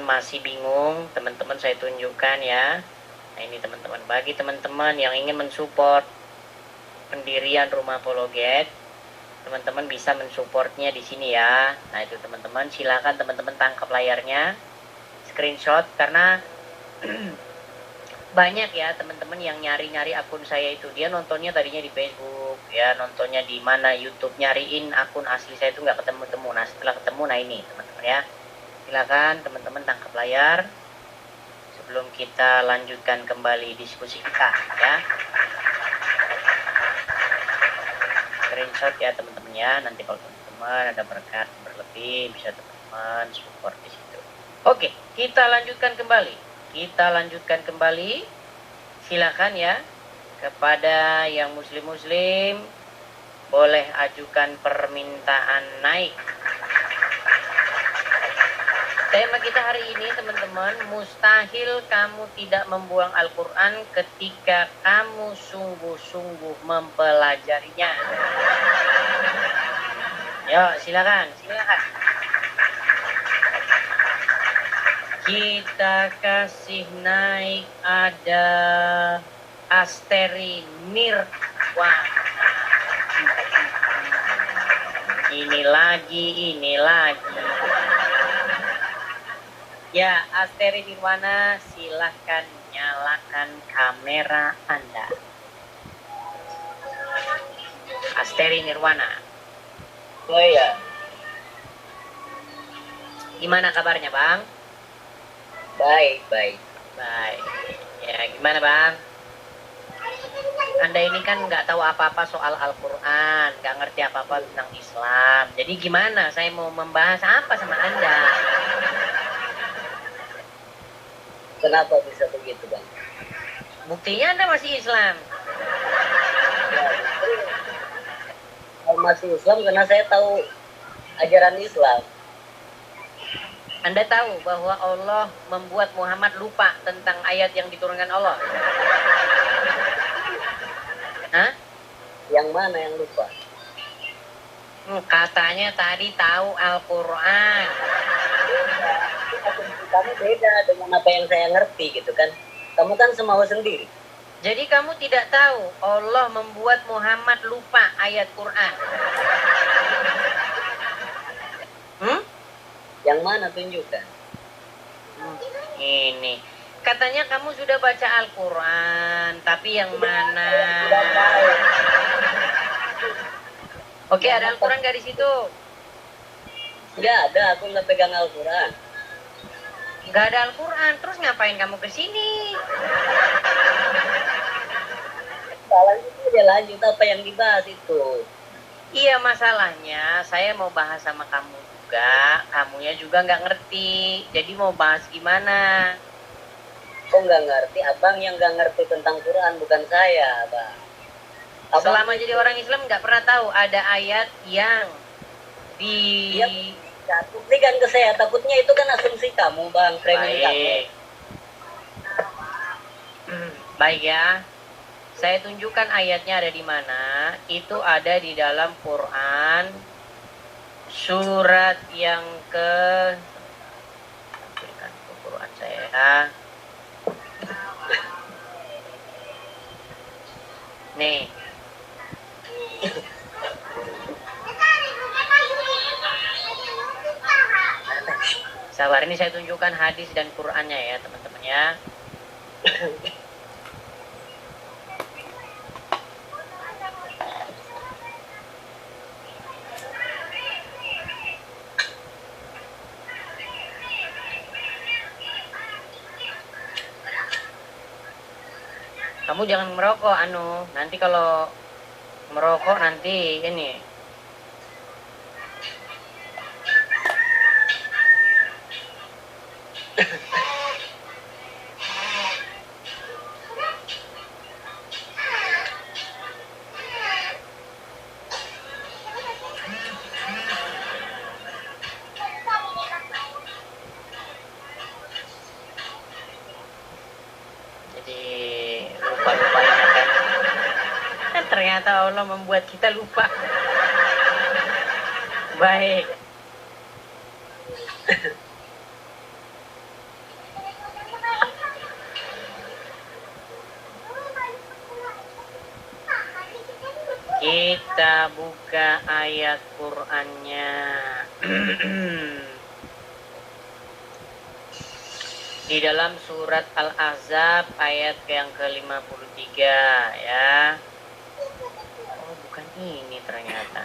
masih bingung, teman-teman saya tunjukkan ya. Nah ini teman-teman, bagi teman-teman yang ingin mensupport pendirian Rumah Apologet, teman-teman bisa mensupportnya di sini ya. Nah itu teman-teman, silakan teman-teman tangkap layarnya, screenshot, karena banyak ya teman-teman yang nyari-nyari akun saya itu. Dia nontonnya tadinya di Facebook, ya nontonnya di mana YouTube, nyariin akun asli saya itu nggak ketemu-temu. Nah setelah ketemu, nah ini teman-teman ya, silakan teman-teman tangkap layar sebelum kita lanjutkan kembali diskusi kita ya. Screenshot ya teman-teman ya, nanti kalau teman-teman ada berkat berlebih bisa teman-teman support di situ. Oke, kita lanjutkan kembali. Silakan ya, kepada yang muslim-muslim boleh ajukan permintaan naik. Tema kita hari ini teman-teman, mustahil kamu tidak membuang Al-Quran ketika kamu sungguh-sungguh mempelajarinya. Yuk silakan. Kita kasih naik ada Asteri Nirwana. Ini lagi. Ya, Asteri Nirwana, silahkan nyalakan kamera Anda. Asteri Nirwana. Oh iya. Gimana kabarnya, Bang? Baik. Ya, gimana, Bang? Anda ini kan nggak tahu apa-apa soal Al-Quran, nggak ngerti apa-apa tentang Islam. Jadi gimana? Saya mau membahas apa sama Anda? Kenapa bisa begitu, Bang? Buktinya Anda masih Islam. Kalau masih Islam karena saya tahu ajaran Islam. Anda tahu bahwa Allah membuat Muhammad lupa tentang ayat yang diturunkan Allah? Hah? Yang mana yang lupa? Katanya tadi tahu Al-Quran. Kamu beda dengan apa yang saya ngerti gitu kan. Kamu kan semau sendiri. Jadi kamu tidak tahu Allah membuat Muhammad lupa ayat Quran? Yang mana tunjukkan? Ini. Katanya kamu sudah baca Al-Quran, tapi yang mana? Oke, ada Al-Quran nggak di situ? Nggak ada, aku nggak pegang Al-Quran. Nggak ada Al-Quran, terus ngapain kamu ke sini? Lanjut apa yang dibahas itu? Iya, masalahnya saya mau bahas sama kamu juga, kamunya juga nggak ngerti. Jadi mau bahas gimana? Kok nggak ngerti? Abang yang nggak ngerti tentang Quran, bukan saya, Bang. Selama jadi orang Islam nggak pernah tahu ada ayat yang di... Ya, buktikan ke saya. Takutnya itu kan asumsi kamu, Bang. Baik. Baik ya. Saya tunjukkan ayatnya ada di mana. Itu ada di dalam Quran surat yang tampilkan ke Quran saya. Nih. Sabar, ini saya tunjukkan hadis dan Qurannya ya teman-teman ya. Kamu jangan merokok, nanti kalau merokok nanti ini. Lupa ingatan. Kan ternyata Allah membuat kita lupa. Baik. Kita buka ayat Qur'annya. Di dalam surat Al-Ahzab ayat yang ke-53 ya. Oh, bukan ini ternyata.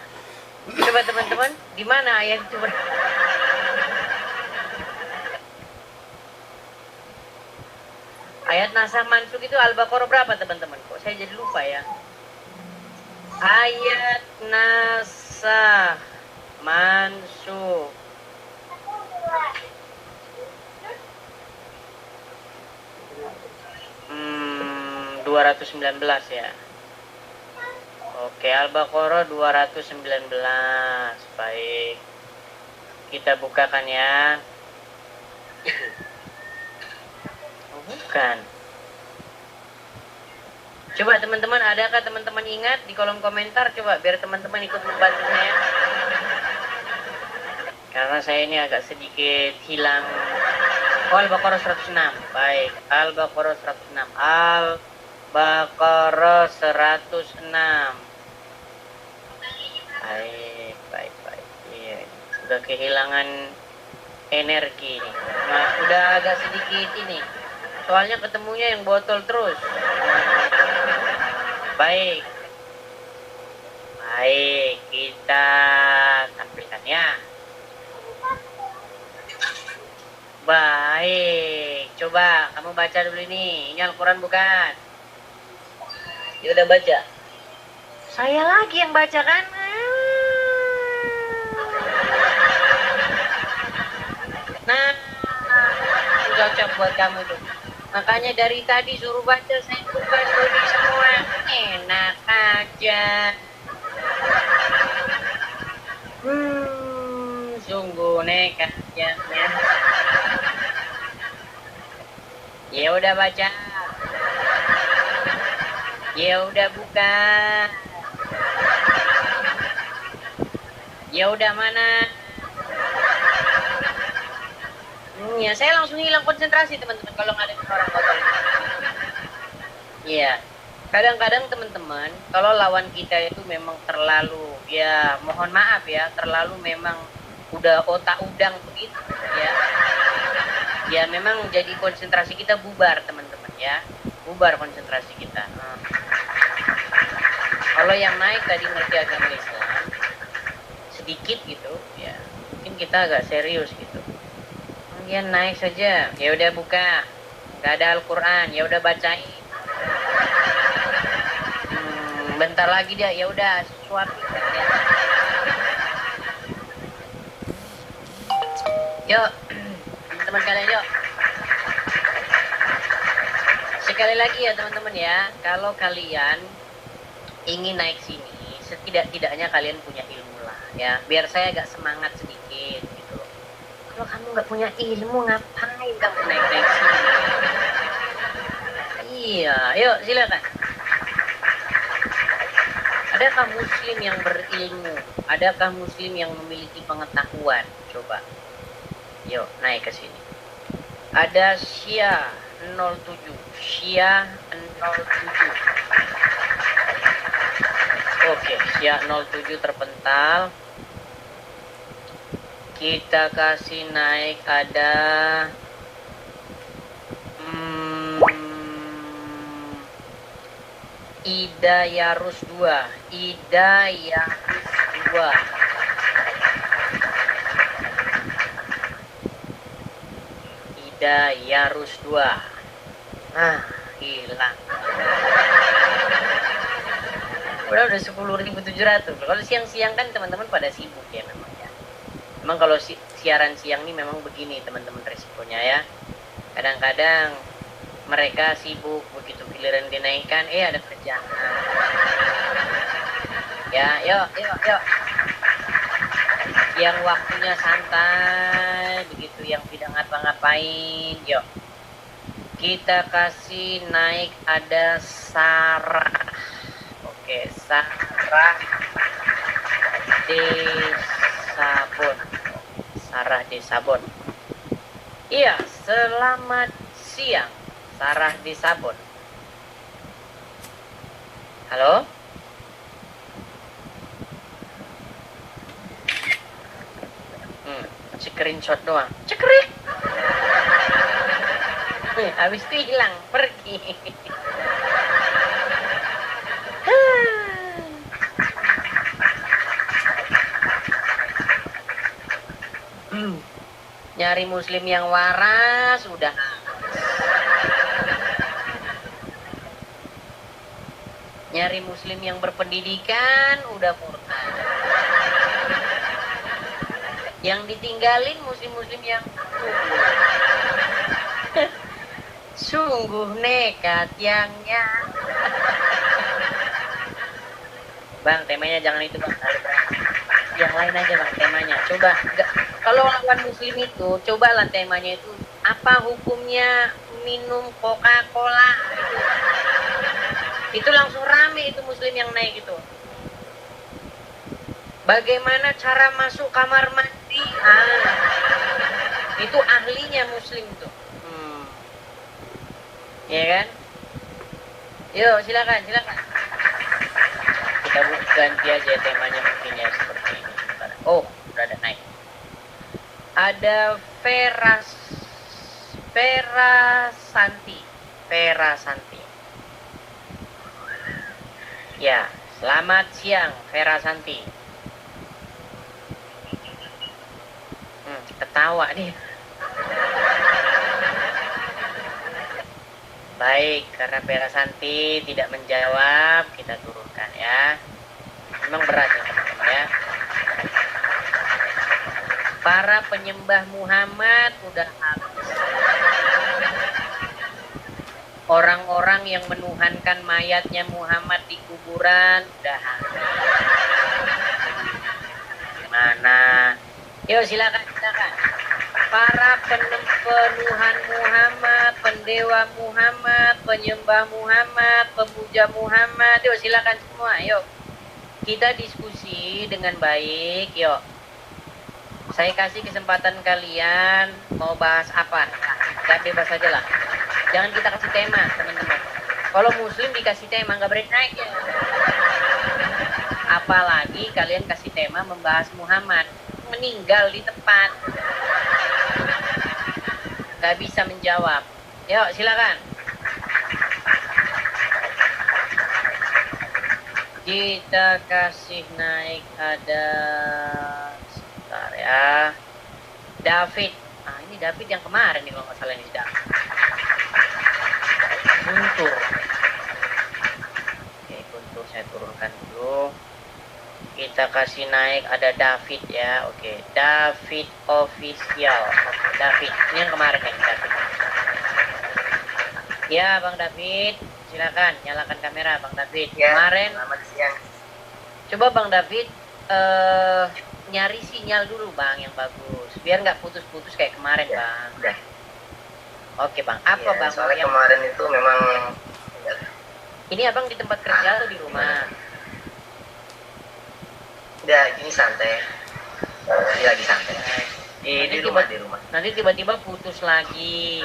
Coba teman-teman, di mana ayat itu? Ayat nasah mansukh itu Al-Baqarah berapa teman-teman? Kok saya jadi lupa ya? Ayat nasah mansukh 219 ya. Oke, Al-Baqarah 219. Baik. Kita bukakan ya. Oh, bukan. Coba teman-teman, adakah teman-teman ingat di kolom komentar? Coba biar teman-teman ikut membantu saya. Karena saya ini agak sedikit hilang. Oh, Al-Baqarah 106. Baik, Al-Baqarah 106. Al-Baqarah 106. Baik. Iya, sudah kehilangan energi nih. Nah, udah agak sedikit ini. Soalnya ketemunya yang botol terus. Baik, kita tampilkan ya. Baik, coba kamu baca dulu ini. Ini Al-Quran bukan? Ya udah baca. Saya lagi yang baca kan? Nah, cocok buat kamu tuh. Makanya dari tadi suruh baca, saya buka studi semua. Enak aja. Sungguh nekat ya. Ya udah baca. Ya udah buka. Ya udah mana? Ya saya langsung hilang konsentrasi teman-teman kalau nggak ada orang kotor. Iya. Kadang-kadang teman-teman kalau lawan kita itu memang terlalu, ya mohon maaf ya, terlalu memang udah otak udang begitu ya. Ya memang jadi konsentrasi kita bubar teman-teman ya. Bubar konsentrasi kita. Kalau yang naik tadi ngerti agama Islam sedikit gitu ya, mungkin kita agak serius gitu. Dia naik saja, ya udah buka, nggak ada Al-Quran, ya udah bacain. Bentar lagi dia, ya udah suapin ya. Yuk, teman-teman kalian yuk. Sekali lagi ya teman-teman ya, kalau kalian ingin naik sini, setidak-tidaknya kalian punya ilmu lah ya, biar saya agak semangat sedikit. Kalau kamu nggak punya ilmu, ngapain kamu naik-naik sini? Iya, yuk silakan. Adakah muslim yang berilmu? Adakah muslim yang memiliki pengetahuan? Coba. Yuk, naik ke sini. Ada Syiah 07. Syiah 07. Oke, Syiah 07 terpental. Kita kasih naik ada Ida Yarus 2. Ida Yarus 2. Ida Yarus 2. Ah, hilang. Udah 10.700. Kalau siang-siang kan teman-teman pada sibuk ya namanya. Memang kalau siaran siang ini memang begini teman-teman resikonya ya. Kadang-kadang mereka sibuk, begitu giliran dinaikkan, ada kerjaan. Ya, yuk. Yang waktunya santai, begitu yang tidak ngapa-ngapain, yuk. Kita kasih naik ada Sarah. Oke, Sarah Desabon. Sarah Desabon. Iya, selamat siang. Sarah Desabon. Halo? screenshot doang, cekrik. Habis itu hilang, pergi. Nyari muslim yang waras udah. Nyari muslim yang berpendidikan udah murtad. Yang ditinggalin muslim-muslim yang sungguh nekat yangnya. Bang, temanya jangan itu bang. Yang lain aja bang temanya. Coba kalau lawan muslim itu, cobalah temanya itu apa hukumnya minum Coca-Cola gitu. Itu langsung rame itu muslim yang naik itu. Bagaimana cara masuk kamar mandi? Itu ahlinya muslim tuh. Ya kan? Yuk silakan. Kita ganti aja temanya mungkin ya seperti ini. Oh, udah ada naik. Ada Vera Santi. Ya, selamat siang Vera Santi. Ketawa nih. Baik, karena Vera Santi tidak menjawab, kita turunkan ya. Memang berat ya teman-teman ya. Para penyembah Muhammad udah habis. Orang-orang yang menuhankan mayatnya Muhammad di kuburan udah habis. Gimana? Yuk silakan. Para penuhan Muhammad, pendewa Muhammad, penyembah Muhammad, pemuja Muhammad, yuk silakan semua, yuk. Kita diskusi dengan baik, yuk. Saya kasih kesempatan kalian mau bahas apa? Gak bebas aja lah. Jangan kita kasih tema, teman-teman. Kalau muslim dikasih tema nggak berani naik ya. Apalagi kalian kasih tema membahas Muhammad meninggal di tempat. Gak bisa menjawab. Yuk silakan. Kita kasih naik ada sebentar ya. David. Ini David yang kemarin nih kalau nggak salah ini David. Guntur. Oke, Guntur saya turunkan dulu. Kita kasih naik ada David ya. Oke, David official. Oke, David. Ini yang kemarin nih David. Ya, Bang David. Silakan nyalakan kamera Bang David. Ya, kemarin selamat siang. Coba Bang David nyari sinyal dulu Bang yang bagus. Biar nggak putus-putus kayak kemarin ya, Bang. Udah. Oke Bang, apa ya, Bang? Soalnya yang kemarin itu memang ini Abang di tempat kerja atau di rumah? udah gini santai. Lagi santai. Di rumah. Nanti tiba-tiba putus lagi.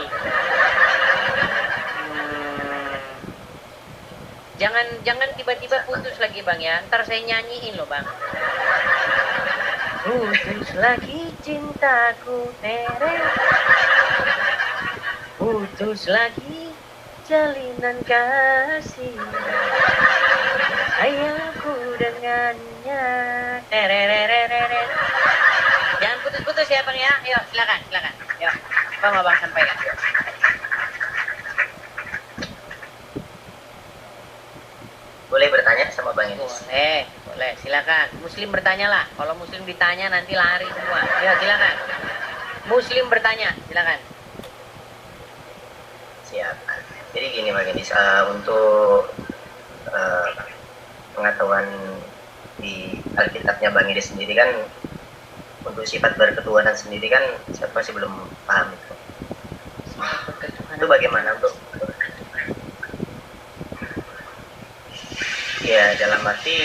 Jangan tiba-tiba putus lagi Bang ya. Ntar saya nyanyiin loh Bang. Putus lagi cintaku tere. Putus lagi jalinan kasih. Ayahku dengannya. Jangan putus-putus ya Bang ya. Yuk silakan. Yuk. Abang sampaikan. Boleh bertanya sama Bang Enis? Boleh, silakan. Muslim bertanya lah. Kalau Muslim ditanya nanti lari semua. Ya, silakan. Muslim bertanya, silakan. Siap. Jadi gini Bang Enis, untuk pengetahuan di Alkitabnya Bang Enis sendiri kan, untuk sifat berketuhanan sendiri kan saya masih belum paham itu. Itu bagaimana untuk ya dalam arti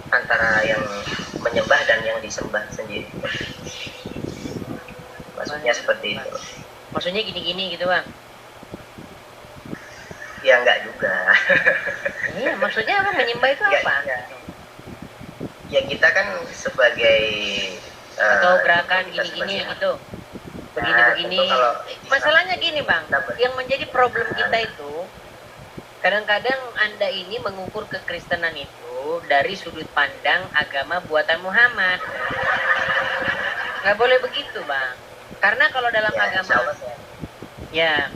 antara yang menyembah dan yang disembah sendiri. Maksudnya seperti itu. Maksudnya gini-gini gitu Bang? Ya enggak juga. Iya, maksudnya apa? Menyembah itu apa? Ya kita kan sebagai Atau gerakan kita gini-gini sebagai gitu. Nah, Begini-begini. tentu kalau Masalahnya gini, Bang. Yang menjadi problem kita Nah, itu kadang-kadang Anda ini mengukur kekristenan itu dari sudut pandang agama buatan Muhammad. Nggak boleh begitu, Bang. Karena kalau dalam ya, agama insya Allah,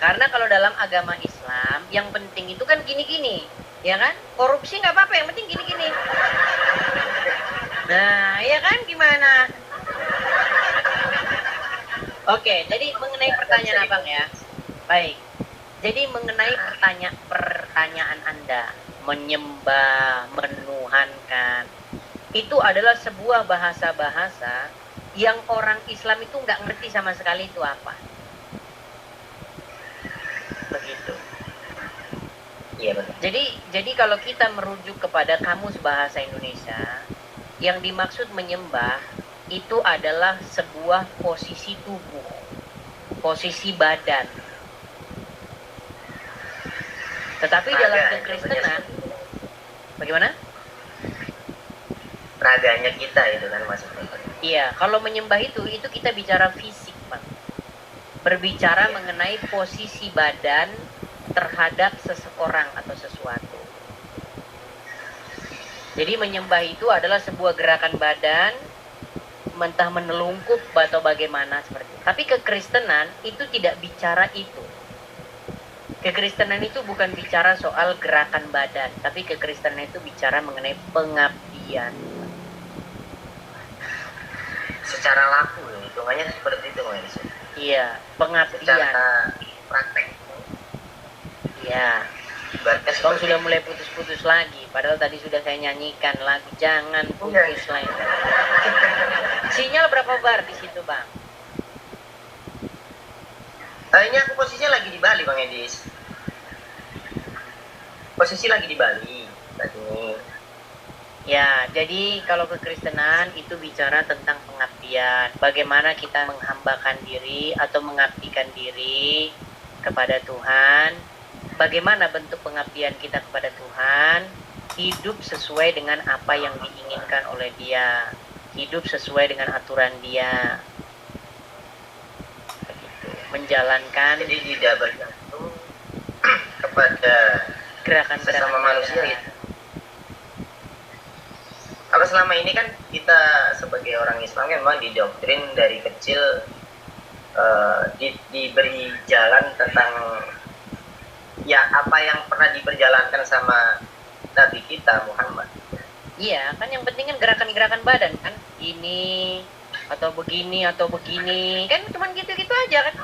karena kalau dalam agama Islam yang penting itu kan gini-gini, ya kan? Korupsi nggak apa-apa, yang penting gini-gini. Nah, ya kan gimana? Oke, jadi mengenai pertanyaan Abang ya. Baik. Jadi mengenai pertanyaan Anda, menyembah, menuhankan, itu adalah sebuah bahasa-bahasa yang orang Islam itu nggak ngerti sama sekali itu apa. Begitu. iya benar. Jadi kalau kita merujuk kepada kamus bahasa Indonesia, yang dimaksud menyembah itu adalah sebuah posisi tubuh, posisi badan. Tetapi dalam kekristenan, bagaimana? Raganya kita itu kan maksudnya. Iya, kalau menyembah itu kita bicara fisik, Bang. Berbicara mengenai posisi badan terhadap seseorang atau sesuatu. Jadi menyembah itu adalah sebuah gerakan badan, entah menelungkup atau bagaimana seperti itu. Tapi kekristenan itu tidak bicara itu. Kekristenan itu bukan bicara soal gerakan badan, tapi kekristenan itu bicara mengenai pengabdian. Secara laku, hitungannya seperti itu, Mas. Iya, pengabdian. Secara praktek. Iya. Bang sudah mulai putus-putus lagi, padahal tadi sudah saya nyanyikan lagu Jangan Putus Lagi. Sinyal berapa bar di situ, Bang? Ini aku posisinya lagi di Bali, Bang Edis. Posisi lagi di Bali tadi. Ya, jadi kalau kekristenan itu bicara tentang pengabdian. Bagaimana kita menghambakan diri atau mengabdikan diri kepada Tuhan. Bagaimana bentuk pengabdian kita kepada Tuhan. Hidup sesuai dengan apa yang diinginkan oleh Dia. Hidup sesuai dengan aturan Dia. Menjalankan. Jadi tidak bergantung kepada gerakan-gerakan sesama manusia gitu. Kalau selama ini kan kita sebagai orang Islam kan memang didoktrin dari kecil diberi jalan tentang ya apa yang pernah diperjalankan sama Nabi kita Muhammad. Iya, kan yang penting kan gerakan-gerakan badan kan. Ini atau begini kan cuman gitu-gitu aja kan.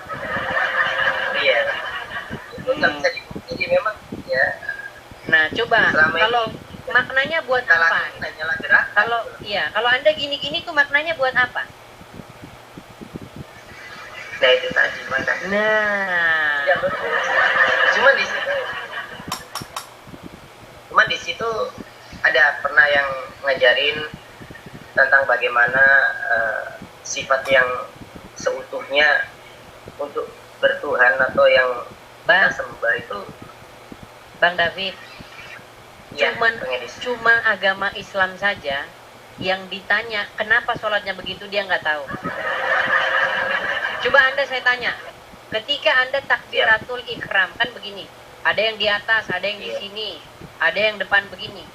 Iya. Itu nggak bisa dibukti memang ya. Nah, coba kalau maknanya buat apa? Kalau Anda gini-gini tuh maknanya buat apa? Nah, itu tadi makanya. Nah, ya, betul. Cuma di situ ada pernah yang ngajarin tentang bagaimana sifat yang seutuhnya untuk bertuhan atau yang kita sembah itu. Bang David, cuma agama Islam saja yang ditanya kenapa sholatnya begitu dia nggak tahu. Coba saya tanya, ketika Anda takbiratul ikram kan begini, ada yang di atas, ada yang di sini, ada yang depan begini.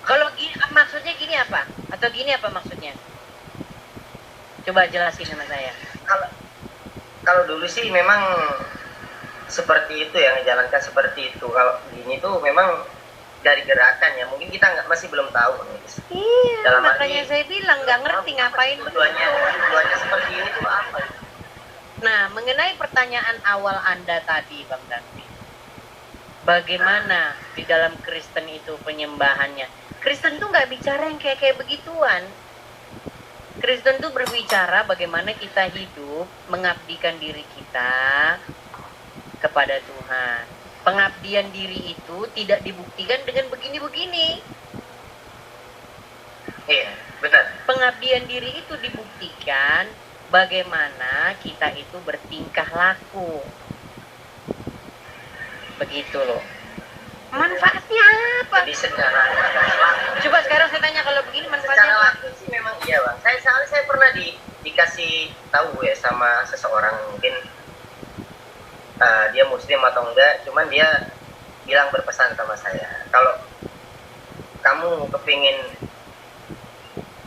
Kalau gini, maksudnya gini apa? Atau gini apa maksudnya? Coba jelasin sama saya. Kalau dulu sih memang seperti itu ya, menjalankan seperti itu. Kalau gini tuh memang dari gerakan ya, mungkin kita masih belum tahu. Iya, dalam makanya saya bilang nggak ngerti ngapain tujuannya seperti ini tuh apa? Nah, mengenai pertanyaan awal Anda tadi, Bang David, bagaimana di dalam Kristen itu penyembahannya? Kristen tuh nggak bicara yang kayak begituan. Kristen tuh berbicara bagaimana kita hidup mengabdikan diri kita kepada Tuhan. Pengabdian diri itu tidak dibuktikan dengan begini-begini. Iya, benar. Pengabdian diri itu dibuktikan bagaimana kita itu bertingkah laku. Begitu loh. Manfaatnya apa? Jadi secara Coba sekarang saya tanya kalau begini manfaatnya secara apa? laku sih memang Iya bang, saya pernah dikasih tahu ya sama seseorang, mungkin dia muslim atau enggak, cuman dia bilang berpesan sama saya, kalau kamu kepingin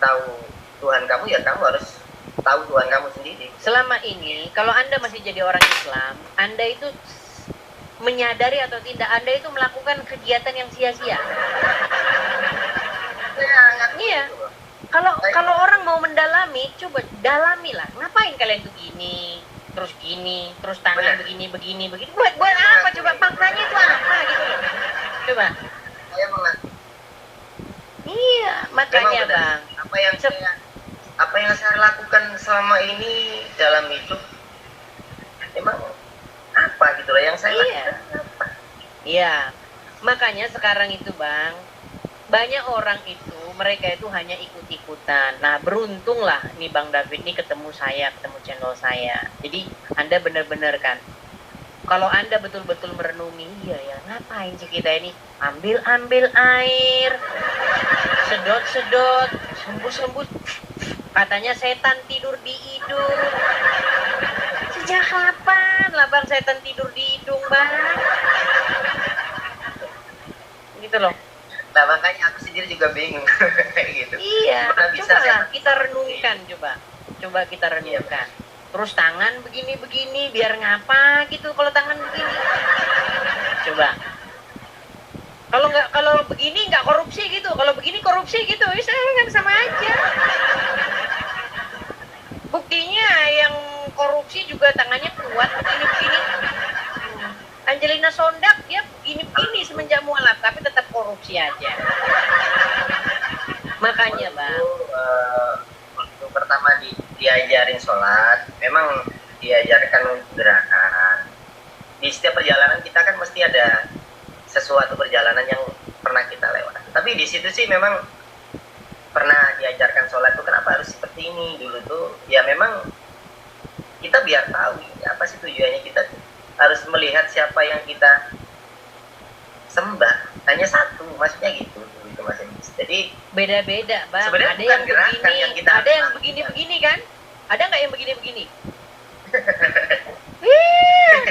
tahu Tuhan kamu, ya kamu harus tahu Tuhan kamu sendiri. Selama ini kalau Anda masih jadi orang Islam, Anda itu menyadari atau tidak Anda itu melakukan kegiatan yang sia-sia. Iya. Kalau orang mau mendalami, coba dalamilah. Ngapain kalian tuh gini, terus tangan begini. Buat apa coba, maknanya itu apa gitu loh. Coba. Saya mengerti. Iya, makanya Bang. Apa yang saya lakukan selama ini dalam hidup, emang apa gitu loh yang saya lakukan apa? Iya. Makanya sekarang itu Bang, banyak orang itu mereka itu hanya ikut-ikutan. Nah, beruntunglah nih Bang David nih ketemu channel saya. Jadi Anda benar-benar kan, kalau Anda betul-betul merenungi, iya ya, ngapain sih kita ini ambil air, sedot, sembus, katanya setan tidur di hidung. Sejak kapan lah Bang setan tidur di hidung Bang? Gitu loh. Nah makanya aku sendiri juga bingung gitu. Iya, coba lah kita renungkan, coba kita renungkan. Terus tangan begini biar ngapa gitu kalau tangan begini? Coba. Kalau begini nggak korupsi gitu, kalau begini korupsi gitu, bisa kan sama aja. Buktinya yang korupsi juga tangannya kuat begini. Angelina Sondak dia begini semenjak mualaf tapi tetap korupsi aja. Makanya Bang, waktu pertama diajarin sholat, memang diajarkan gerakan. Di setiap perjalanan kita kan mesti ada sesuatu perjalanan yang pernah kita lewat. Tapi di situ sih memang pernah diajarkan sholat tuh kenapa harus seperti ini dulu tuh. Ya memang kita biar tahu apa sih tujuannya, kita harus melihat siapa yang kita sembah, hanya satu, maksudnya gitu Mas. Jadi beda-beda Bang, ada yang begini, ada yang begini kan, ada nggak yang begini?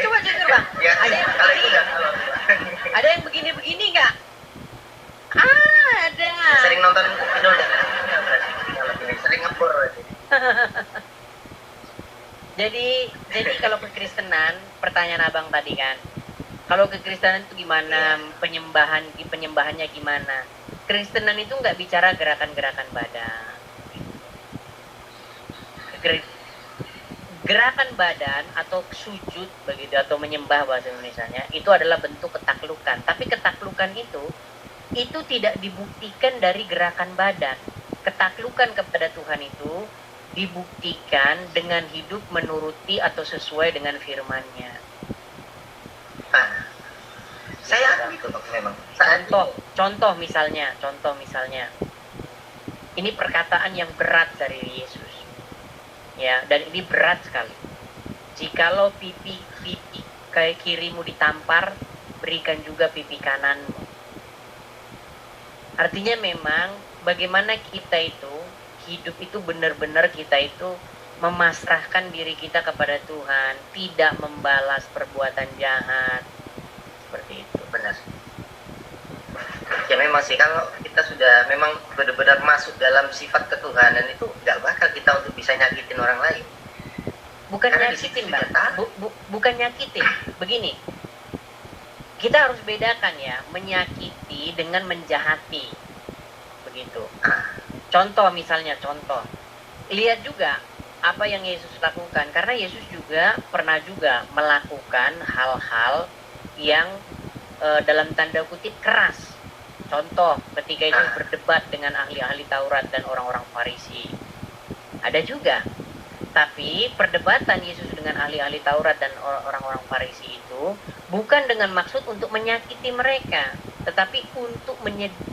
Coba jujur Bang, ya, ada yang begini nggak? Ada. Sering nonton video sering ngepur. Jadi kalau kekristenan, pertanyaan Abang tadi kan, kalau kekristenan itu gimana, penyembahannya gimana? Kristenan itu nggak bicara gerakan-gerakan badan. Gerakan badan atau sujud begitu atau menyembah bahasa Indonesianya itu adalah bentuk ketaklukan. Tapi ketaklukan itu tidak dibuktikan dari gerakan badan. Ketaklukan kepada Tuhan itu dibuktikan dengan hidup menuruti atau sesuai dengan firman-Nya. Saya itu memang. Contoh misalnya, ini perkataan yang berat dari Yesus, ya, dan ini berat sekali. Jikalau pipi kayak kirimu ditampar, berikan juga pipi kananmu. Artinya memang bagaimana kita itu hidup itu benar-benar kita itu memasrahkan diri kita kepada Tuhan, tidak membalas perbuatan jahat. Seperti itu. Benar. Ya memang sih, kalau kita sudah memang benar-benar masuk dalam sifat ketuhanan itu nggak bakal kita untuk bisa nyakitin orang lain. Bukan nyakitin Bang, bukan nyakitin. Begini, kita harus bedakan ya, menyakiti dengan menjahati. Begitu. Contoh, lihat juga apa yang Yesus lakukan, karena Yesus juga pernah juga melakukan hal-hal yang dalam tanda kutip keras. Contoh, ketika Yesus berdebat dengan ahli-ahli Taurat dan orang-orang Farisi, ada juga. Tapi perdebatan Yesus dengan ahli-ahli Taurat dan orang-orang Farisi itu bukan dengan maksud untuk menyakiti mereka, tetapi untuk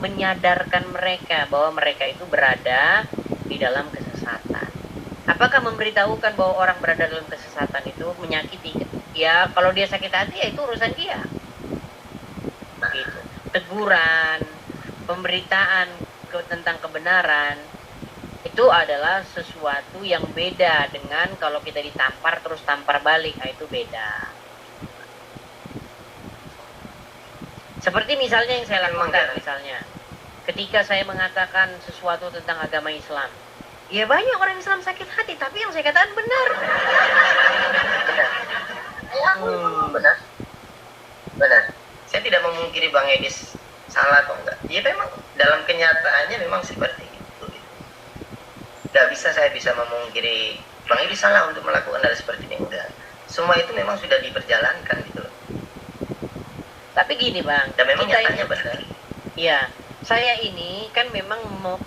menyadarkan mereka bahwa mereka itu berada di dalam kesesatan. Apakah memberitahukan bahwa orang berada dalam kesesatan itu menyakiti? Ya, kalau dia sakit hati ya itu urusan dia. Gitu. Teguran, pemberitaan tentang kebenaran Itu adalah sesuatu yang beda dengan kalau kita ditampar terus tampar balik. Nah, itu beda. Seperti misalnya yang saya lakukan, misalnya ketika saya mengatakan sesuatu tentang agama Islam, ya banyak orang Islam sakit hati, tapi yang saya katakan benar. Benar. Benar. Saya tidak memungkiri Bang Edis salah atau enggak. Ya memang dalam kenyataannya memang seperti itu. Gak bisa saya bisa memungkiri Bang Edis salah untuk melakukan hal seperti ini, enggak. Semua itu memang sudah diperjalankan gitu loh. Tapi gini Bang, dan memang nyatanya benar. Iya, saya ini kan memang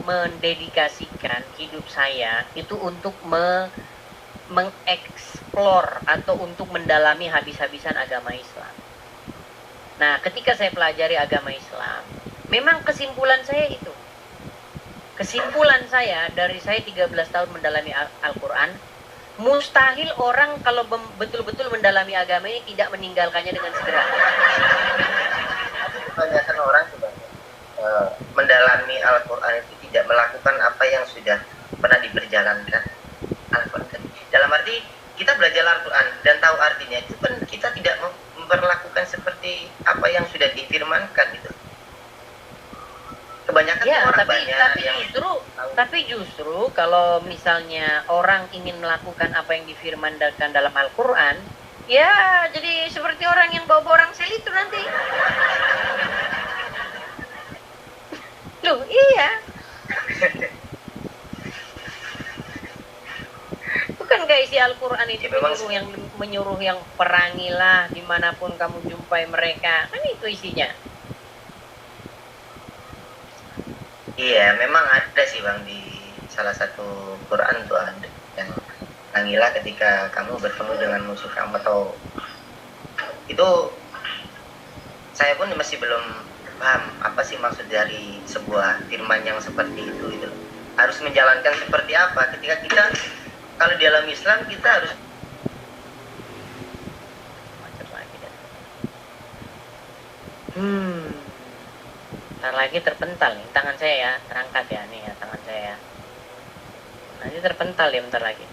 mendedikasikan hidup saya itu untuk mengeksplor atau untuk mendalami habis-habisan agama Islam. Nah, ketika saya pelajari agama Islam, memang kesimpulan saya itu. Kesimpulan saya dari saya 13 tahun mendalami Al-Quran, mustahil orang kalau betul-betul mendalami agama ini tidak meninggalkannya dengan segera. Kebanyakan orang juga mendalami Al-Quran itu tidak melakukan apa yang sudah pernah diperjalankan Al-Quran. Dalam arti kita belajar Al-Quran dan tahu artinya, itu kan kita tidak memperlakukan seperti apa yang sudah difirmankan gitu. Kebanyakan ya, orang banyak yang tapi justru kalau misalnya orang ingin melakukan apa yang difirmankan dalam Al-Quran, ya jadi seperti orang yang bawa orang sel itu nanti. Loh, iya. Bukankah isi Al-Quran itu ya, menyuruh yang perangilah dimanapun kamu jumpai mereka? Kan itu isinya. Iya, memang ada sih Bang di salah satu Quran tuh ada yang perangilah ketika kamu bertemu dengan musuh kamu, atau itu saya pun masih belum paham apa sih maksud dari sebuah firman yang seperti itu gitu. Harus menjalankan seperti apa ketika kita, kalau di dalam Islam kita harus ntar lagi terpental nih tangan saya ya, terangkat ya nih ya tangan saya ya. Nanti terpental ya bentar lagi.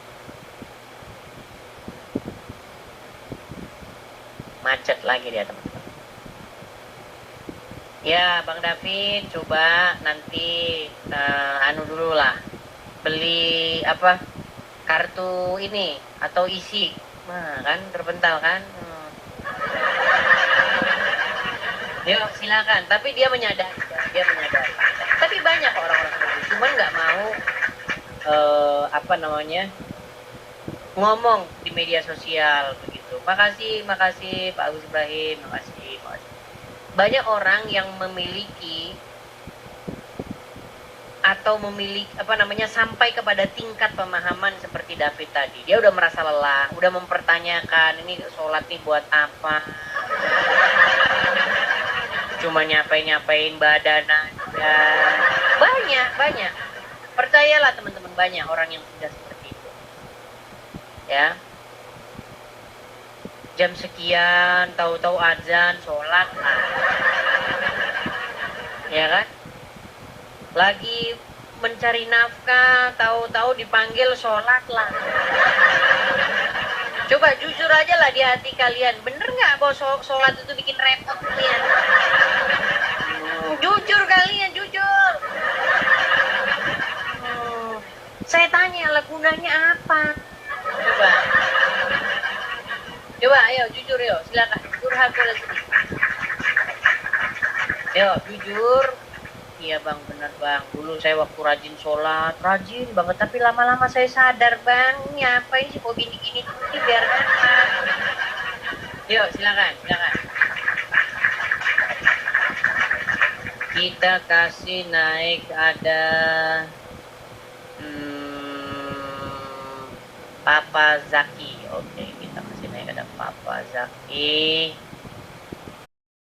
Macet lagi dia teman-teman. Ya Bang David, coba nanti anu dulu lah, beli apa kartu ini atau isi, nah kan terpental kan. Yuk silakan, tapi dia menyadari, Tapi banyak orang-orang seperti itu, cuman nggak mau apa namanya ngomong di media sosial begitu. Makasih Pak Agus Ibrahim, makasih. Banyak orang yang memiliki atau memiliki apa namanya sampai kepada tingkat pemahaman seperti David tadi. Dia udah merasa lelah, udah mempertanyakan ini sholat nih buat apa? Cuma nyapain badan aja. Banyak. Percayalah teman-teman, banyak orang yang sudah seperti itu. Ya. Jam sekian, tahu-tahu azan, sholat lah. Ya kan? Lagi mencari nafkah, tahu-tahu dipanggil sholat lah. Coba jujur aja lah di hati kalian, bener nggak bahwa sholat itu bikin repot kalian? Jujur kalian, jujur. Saya tanya lah, gunanya apa? Coba ayo jujur yuk, silakan. Curhat boleh sedikit. Yo, jujur. Iya bang, benar bang. Dulu saya waktu rajin sholat, rajin banget. Tapi lama-lama saya sadar bang, ngapain sih kok gini-gini tuh, biar apa? Yuk, silakan. Kita kasih naik ada Papa Zaki. Oke, kita kasih naik ada Papa Zaki.